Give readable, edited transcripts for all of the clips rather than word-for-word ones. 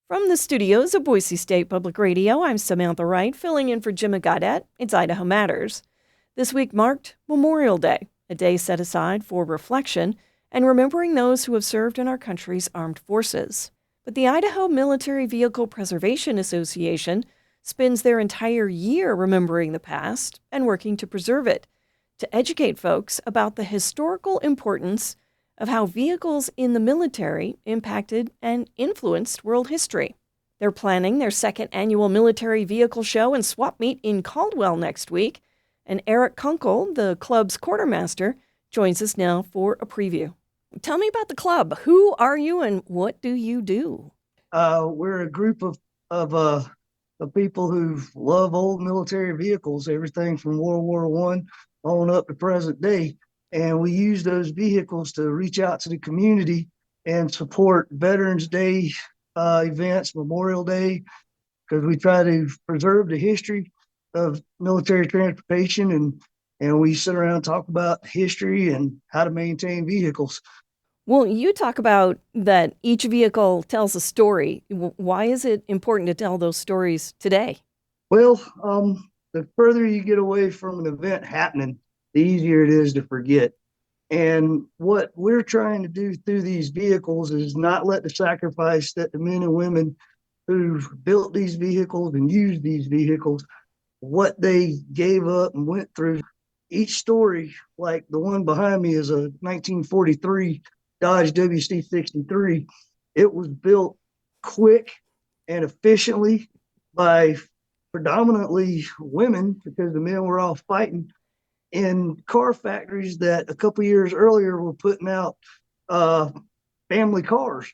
From the studios of Boise State Public Radio, I'm Samantha Wright, filling in for Jimmy Gaudette. It's Idaho Matters. This week marked Memorial Day, a day set aside for reflection and remembering those who have served in our country's armed forces. But the Idaho Military Vehicle Preservation Association spends their entire year remembering the past and working to preserve it, to educate folks about the historical importance of how vehicles in the military impacted and influenced world history. They're planning their second annual military vehicle show and swap meet in Caldwell next week, and Eric Kunkel, the club's quartermaster, joins us now for a preview. Tell me about the club. Who are you and what do you do? We're a group of people who love old military vehicles, everything from World War I on up to present day. And we use those vehicles to reach out to the community and support Veterans Day events, Memorial Day, because we try to preserve the history of military transportation, and we sit around and talk about history and how to maintain vehicles. Well, you talk about that each vehicle tells a story. Why is it important to tell those stories today? Well, the further you get away from an event happening, the easier it is to forget. And what we're trying to do through these vehicles is not let the sacrifice that the men and women who've built these vehicles and used these vehicles, what they gave up and went through. Each story, like the one behind me, is a 1943 Dodge WC-63. It was built quick and efficiently by predominantly women because the men were all fighting in car factories that a couple years earlier were putting out family cars.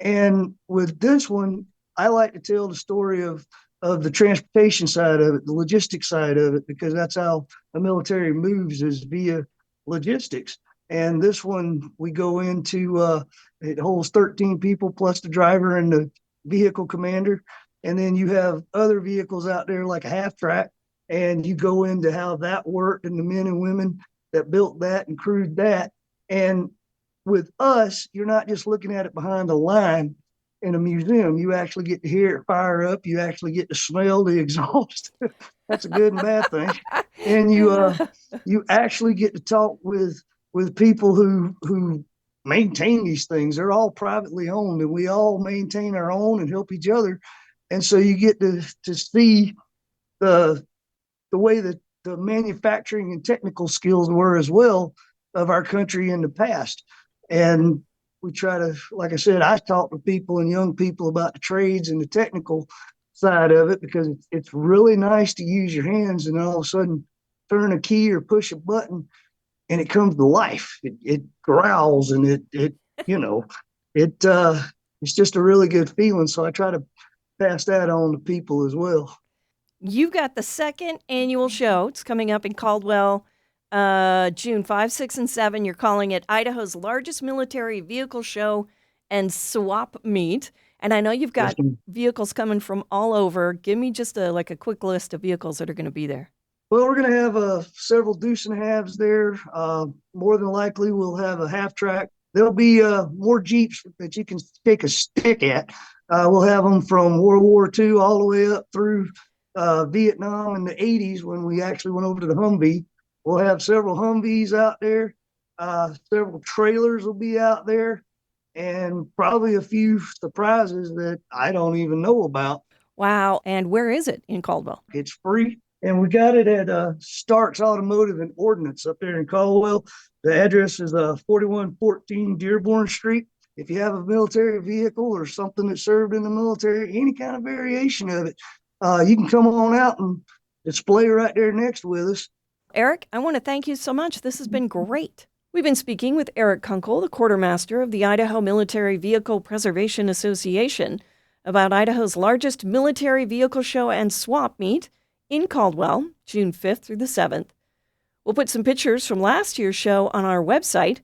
And with this one, I like to tell the story of the transportation side of it, the logistics side of it, because that's how the military moves, is via logistics. And this one, we go into, it holds 13 people plus the driver and the vehicle commander. And then you have other vehicles out there like a half track, and you go into how that worked and the men and women that built that and crewed that. And with us, you're not just looking at it behind a line in a museum. You actually get to hear it fire up. You actually get to smell the exhaust. That's a good and bad thing. And you actually get to talk with people who maintain these things. They're all privately owned, and we all maintain our own and help each other. And so you get to see the way that the manufacturing and technical skills were as well of our country in the past. And we try to, like I said, I talk to people and young people about the trades and the technical side of it, because it's really nice to use your hands and all of a sudden turn a key or push a button and it comes to life. It growls and it's just a really good feeling. So I try to pass that on to people as well. You've got the second annual show. It's coming up in Caldwell, June 5, 6, and 7. You're calling it Idaho's largest military vehicle show and swap meet. And I know you've got vehicles coming from all over. Give me just a quick list of vehicles that are going to be there. Well, we're going to have several deuce and halves there. More than likely, we'll have a half track. There'll be more Jeeps that you can take a stick at. We'll have them from World War II all the way up through Vietnam in the 80s when we actually went over to the Humvee. We'll have several Humvees out there. Several trailers will be out there, and probably a few surprises that I don't even know about. Wow. And where is it in Caldwell? It's free. And we got it at Starks Automotive and Ordnance up there in Caldwell. The address is 4114 Dearborn Street. If you have a military vehicle or something that served in the military, any kind of variation of it, you can come on out and display right there next with us. Eric, I want to thank you so much. This has been great. We've been speaking with Eric Kunkel, the quartermaster of the Idaho Military Vehicle Preservation Association, about Idaho's largest military vehicle show and swap meet in Caldwell, June 5th through the 7th. We'll put some pictures from last year's show on our website.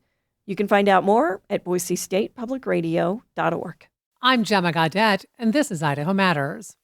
You can find out more at boisestatepublicradio.org. I'm Gemma Gaudette, and this is Idaho Matters.